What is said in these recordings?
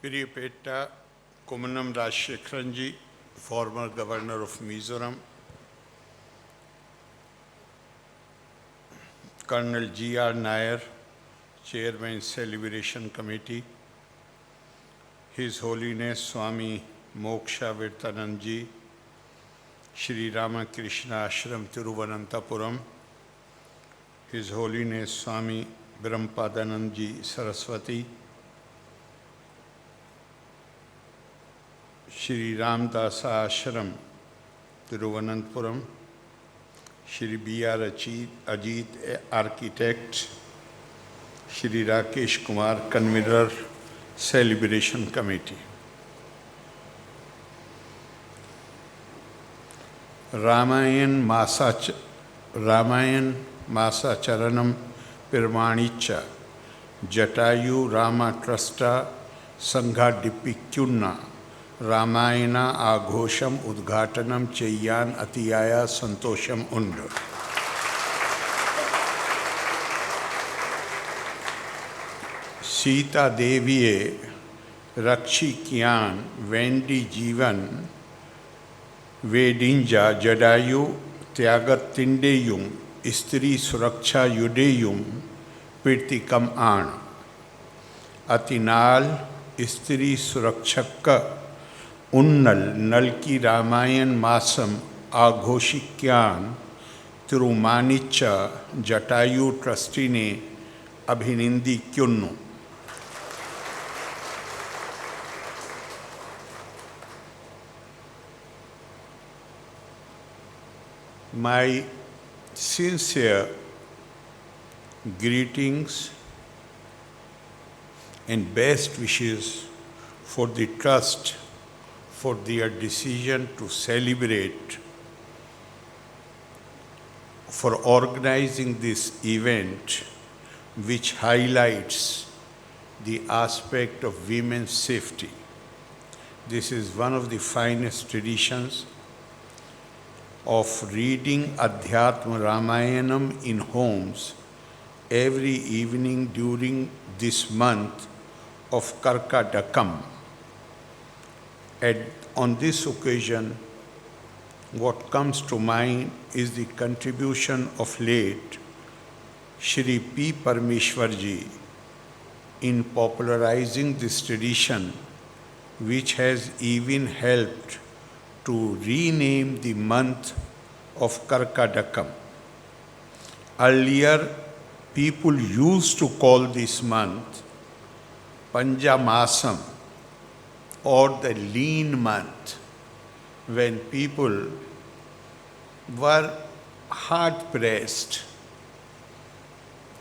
Piriyapetta Kumanam Rajshekharanji, former Governor of Mizoram, Colonel G.R. Nair, Chairman Celebration Committee, His Holiness Swami Moksha Virtanandji, Shri Ramakrishna Ashram Tiruvananthapuram, His Holiness Swami Brahmpadanandji Saraswati, Shri Ramdasa Ashram Tiruvananthapuram, Shri B.R. Ajit Architect, Shri Rakesh Kumar, Convener, Celebration Committee. Ramayan Masa Charanam Pirmanicha Jatayu Rama Trasta Sangha Dipikyunna Ramayana Aghosham Udghatanam Cheyyan Atiyaya Santosham Undu. Sita Deviye Rakshi Kyan Vendi Jivan Vedinja Jadayu Tyagat Tindeyum Istri Suraksha Yudeyum Pirtikam An Atinal Istri Surakshakka Unnal Nalki Ramayan Masam Aghoshikyaan Tirumanicha Jatayu Trustine Abhinindi Kyunnu. My sincere greetings and best wishes for the Trust for their decision to celebrate, for organizing this event which highlights the aspect of women's safety. This is one of the finest traditions of reading Adhyatma Ramayanam in homes every evening during this month of Karkadakam. On this occasion, what comes to mind is the contribution of late Shri P. Parameshwarji in popularizing this tradition, which has even helped to rename the month of Karkadakam. Earlier, people used to call this month Panjamasam, or the lean month, when people were hard-pressed.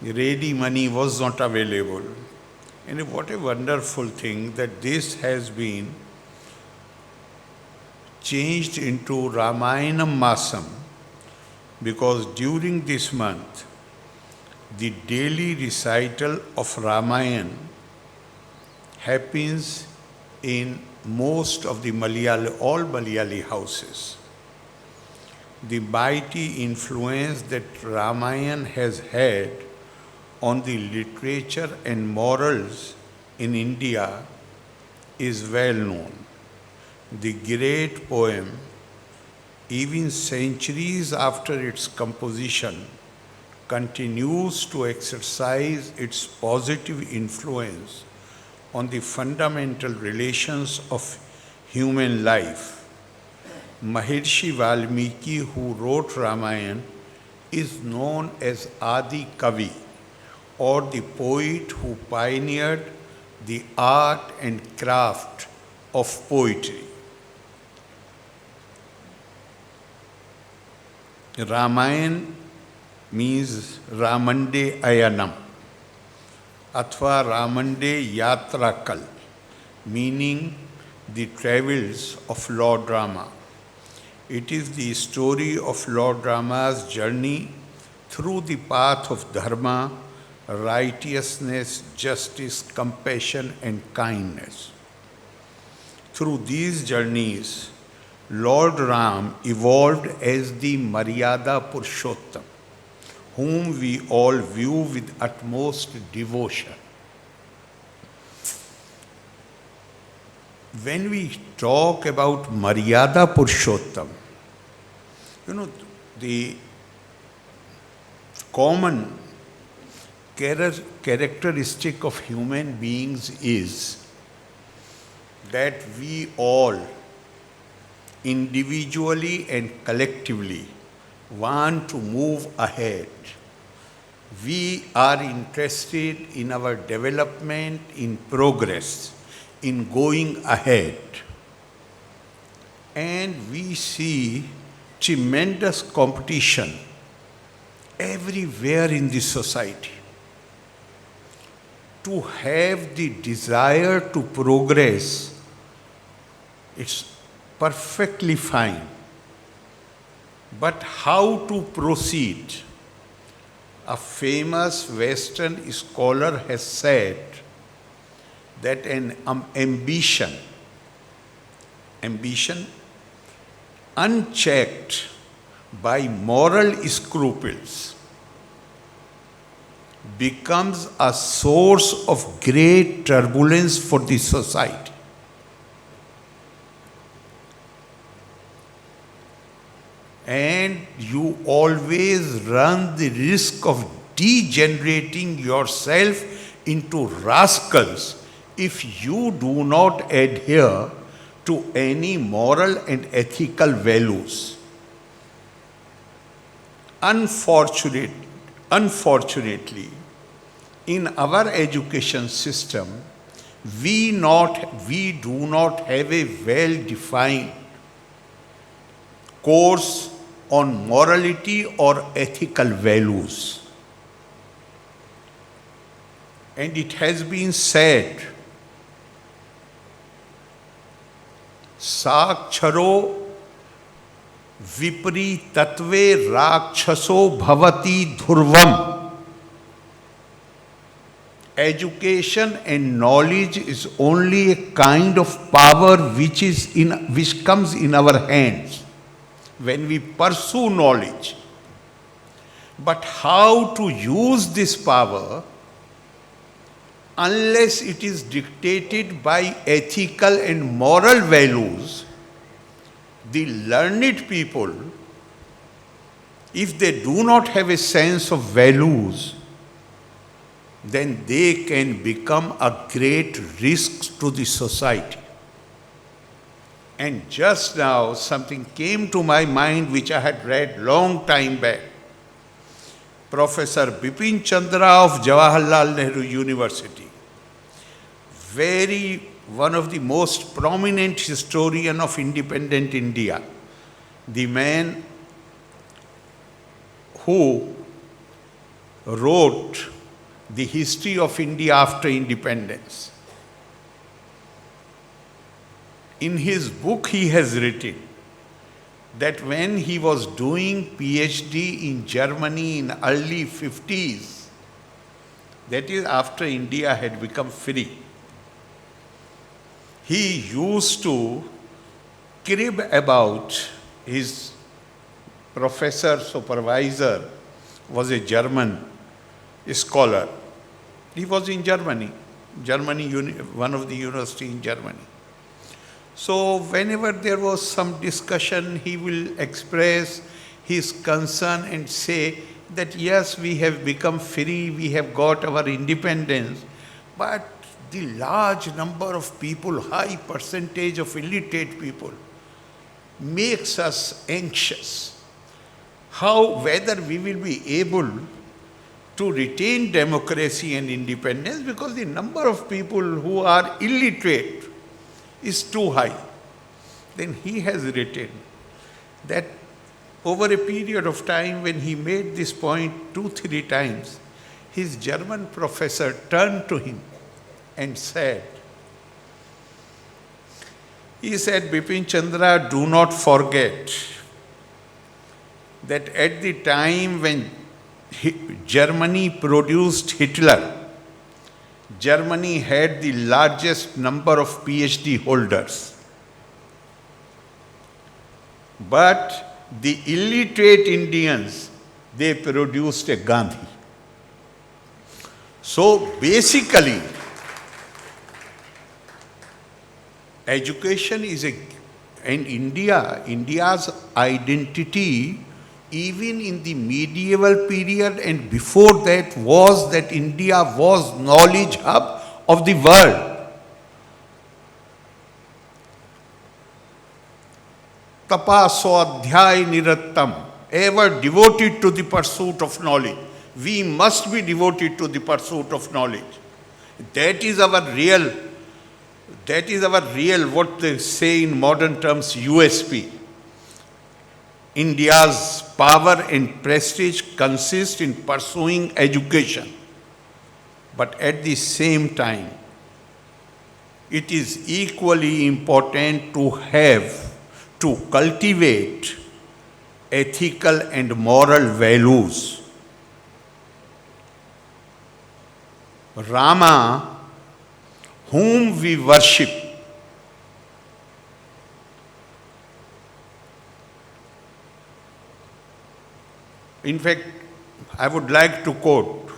Ready money was not available. And what a wonderful thing that this has been changed into Ramayanam Masam, because during this month, the daily recital of Ramayana happens in most of the all Malayali houses. The mighty influence that Ramayana has had on the literature and morals in India is well known. The great poem, even centuries after its composition, continues to exercise its positive influence on the fundamental relations of human life. Maharishi Valmiki, who wrote Ramayana, is known as Adi Kavi, or the poet who pioneered the art and craft of poetry. Ramayana means Ramande Ayanam, Athva Ramande Yatrakal, meaning the travels of Lord Rama. It is the story of Lord Rama's journey through the path of dharma, righteousness, justice, compassion, and kindness. Through these journeys, Lord Ram evolved as the Maryada Purushottam, whom we all view with utmost devotion. when we talk about Maryada Purushottam, the common characteristic of human beings is that we all, individually and collectively, want to move ahead. We are interested in our development, in progress, in going ahead. And we see tremendous competition everywhere in this society. To have the desire to progress, it's perfectly fine. But how to proceed? A famous Western scholar has said that an ambition unchecked by moral scruples becomes a source of great turbulence for the society. And you always run the risk of degenerating yourself into rascals if you do not adhere to any moral and ethical values. Unfortunately, in our education system, we do not have a well-defined course on morality or ethical values. And it has been said, Sakcharo Viparitatve Rakshaso Bhavati Dhurvam. Education and knowledge is only a kind of power which comes in our hands when we pursue knowledge. But how to use this power, unless it is dictated by ethical and moral values, the learned people, if they do not have a sense of values, then they can become a great risk to the society. And just now something came to my mind which I had read long time back. Professor Bipin Chandra of Jawaharlal Nehru University, one of the most prominent historian of independent India, the man who wrote the history of India after independence. In his book, he has written that when he was doing PhD in Germany in early 50s, that is after India had become free, he used to crib about his professor, supervisor, was a German scholar. He was in Germany, one of the university in Germany. So whenever there was some discussion, he will express his concern and say that yes, we have become free, we have got our independence, but the large number of people, high percentage of illiterate people, makes us anxious. Whether we will be able to retain democracy and independence, because the number of people who are illiterate is too high. Then he has written that over a period of time, when he made this point 2-3 times, his German professor turned to him and said, Bipin Chandra, do not forget that at the time when Germany produced Hitler, Germany had the largest number of PhD holders. But the illiterate Indians, they produced a Gandhi. So basically, Education is India's identity, even in the medieval period and before that, was that India was knowledge hub of the world. Tapa swadhyay nirattam, ever devoted to the pursuit of knowledge. We must be devoted to the pursuit of knowledge. That is our real, what they say in modern terms, USP. India's power and prestige consist in pursuing education. But at the same time, it is equally important to cultivate ethical and moral values. Rama, whom we worship, in fact, I would like to quote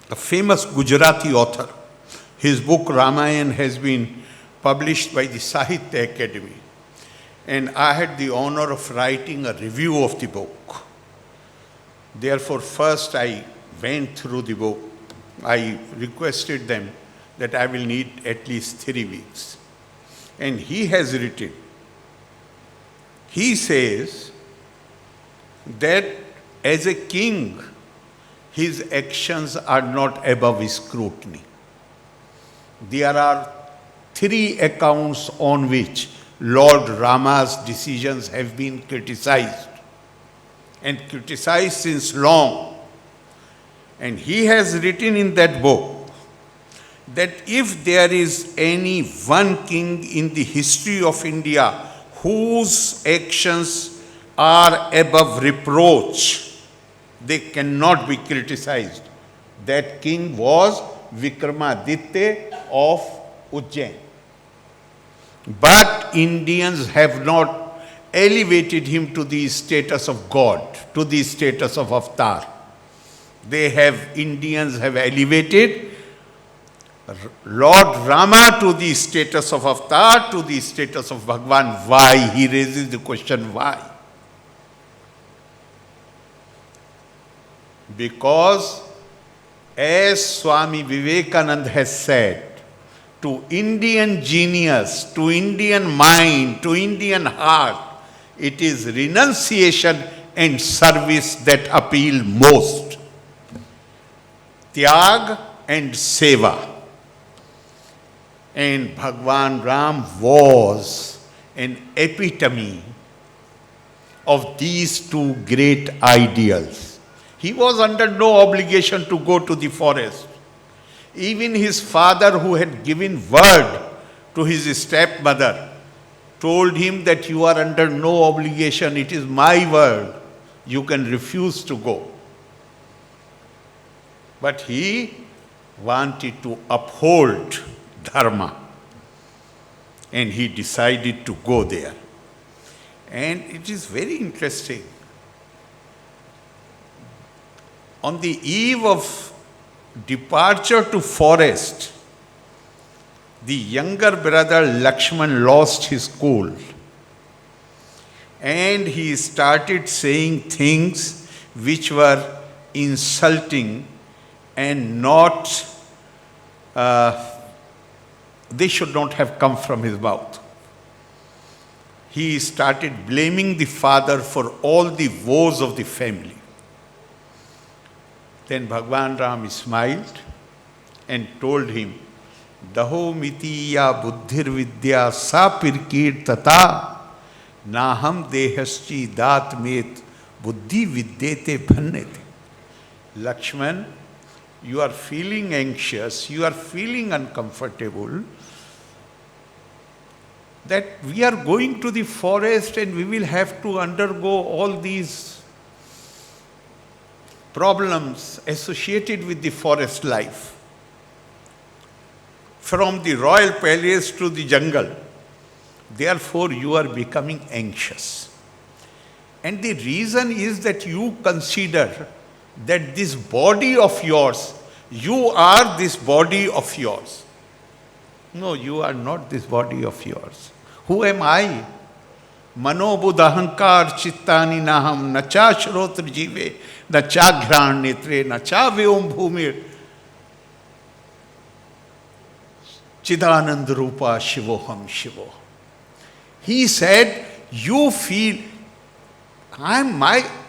a famous Gujarati author. His book Ramayana has been published by the Sahitya Academy. And I had the honor of writing a review of the book. Therefore, first I went through the book. I requested them that I will need at least 3 weeks. And he has written, he says that as a king, his actions are not above scrutiny. There are 3 accounts on which Lord Rama's decisions have been criticized, and criticized since long. And he has written in that book that if there is any one king in the history of India whose actions are above reproach, they cannot be criticized. That king was Vikramaditya of Ujjain. But Indians have not elevated him to the status of God, to the status of avatar. Indians have elevated Lord Rama to the status of avatar, to the status of Bhagwan. Why? He raises the question, why? Because, as Swami Vivekananda has said, to Indian genius, to Indian mind, to Indian heart, it is renunciation and service that appeal most. Tyag and seva. And Bhagwan Ram was an epitome of these 2 great ideals. He was under no obligation to go to the forest. Even his father, who had given word to his stepmother, told him that you are under no obligation, it is my word, you can refuse to go. But he wanted to uphold dharma, and he decided to go there. And it is very interesting. On the eve of departure to forest, the younger brother Lakshman lost his cool, and he started saying things which were insulting and not, they should not have come from his mouth. He started blaming the father for all the woes of the family. Then Bhagwan Ram smiled and told him, Daho mitiya buddhir vidya sa pirkir tata naham dehaschi dat met buddhi vidyete bhannete. Lakshman, you are feeling anxious, you are feeling uncomfortable, that we are going to the forest and we will have to undergo all these problems associated with the forest life. From the royal palace to the jungle. Therefore, you are becoming anxious. And the reason is that you consider that this body of yours, you are this body of yours. No, you are not this body of yours. Who am I? Mano buddhahankar chittani naham nacha shrotra jive nacha ghran netre nacha vyom bhumir chidanand rupa shivoham shivo. He said, you feel, I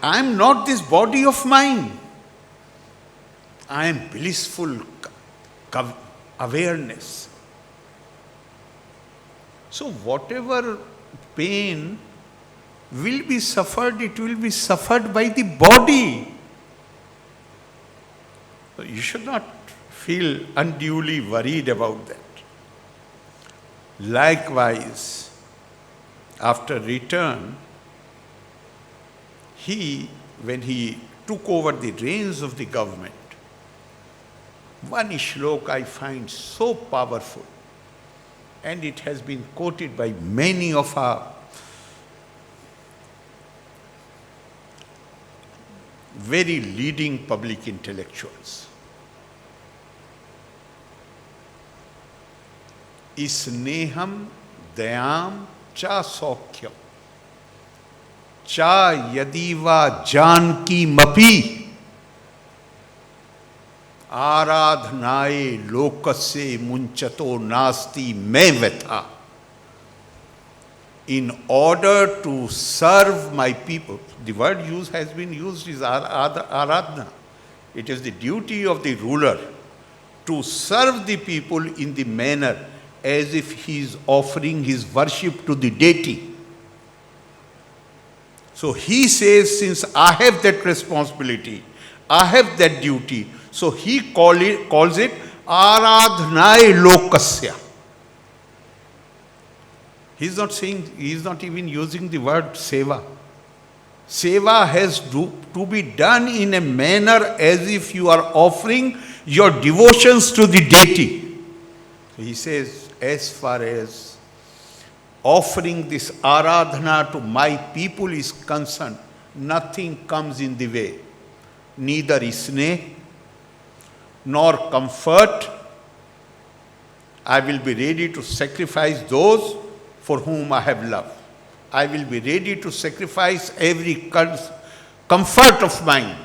am not this body of mine. I am blissful awareness. So whatever pain will be suffered, it will be suffered by the body. So you should not feel unduly worried about that. Likewise, after return, when he took over the reins of the government, one shlok I find so powerful, and it has been quoted by many of our very leading public intellectuals. Sneham dayam cha sokhyam cha yadiva janki mapi आराधनाए लोकस्य मुंचतो नास्ति मैं व्यथा. In order to serve my people, the word has been used is aradhana. It is the duty of the ruler to serve the people in the manner as if he is offering his worship to the deity. So he says, since I have that responsibility, I have that duty, so he calls it aradhanaye lokasya. He is not even using the word seva. Seva has to be done in a manner as if you are offering your devotions to the deity. He says, as far as offering this aradhana to my people is concerned, nothing comes in the way. Neither sneh nor comfort. I will be ready to sacrifice those for whom I have loved. I will be ready to sacrifice every comfort of mine.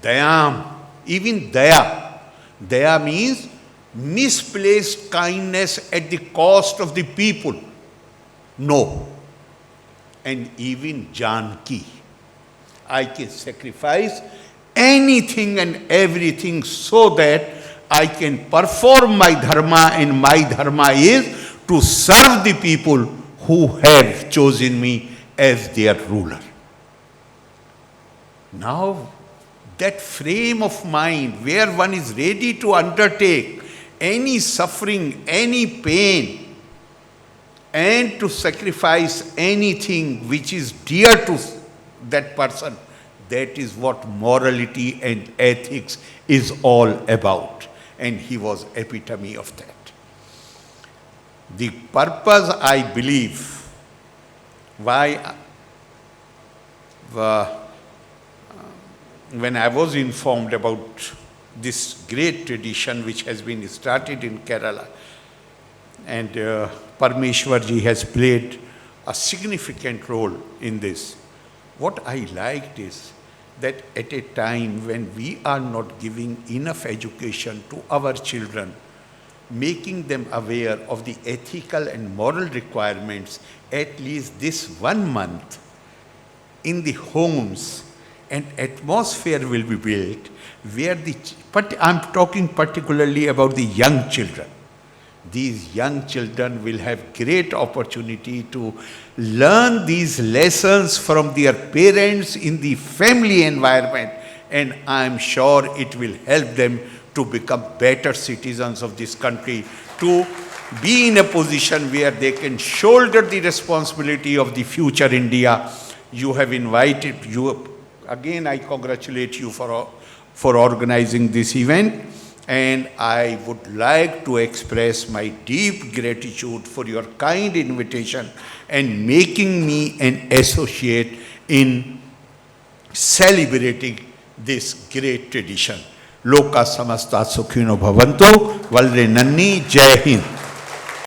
Dayam, even daya. Daya means misplaced kindness at the cost of the people. No. And even Janki. I can sacrifice anything and everything so that I can perform my dharma, and my dharma is to serve the people who have chosen me as their ruler. Now, that frame of mind where one is ready to undertake any suffering, any pain, and to sacrifice anything which is dear to that person, that is what morality and ethics is all about. And he was epitome of that. The purpose, I believe, why when I was informed about this great tradition which has been started in Kerala, and Parmeshwarji has played a significant role in this. What I liked is that at a time when we are not giving enough education to our children, making them aware of the ethical and moral requirements, at least this 1 month in the homes, an atmosphere will be built where I'm talking particularly about the young children. These young children will have great opportunity to learn these lessons from their parents in the family environment, and I'm sure it will help them to become better citizens of this country, to be in a position where they can shoulder the responsibility of the future India. You have invited, again I congratulate you for organizing this event. And I would like to express my deep gratitude for your kind invitation and making me an associate in celebrating this great tradition. लोका समस्ता सुखिनो भवन्तु। वल्रे नन्नी, जय हिंद।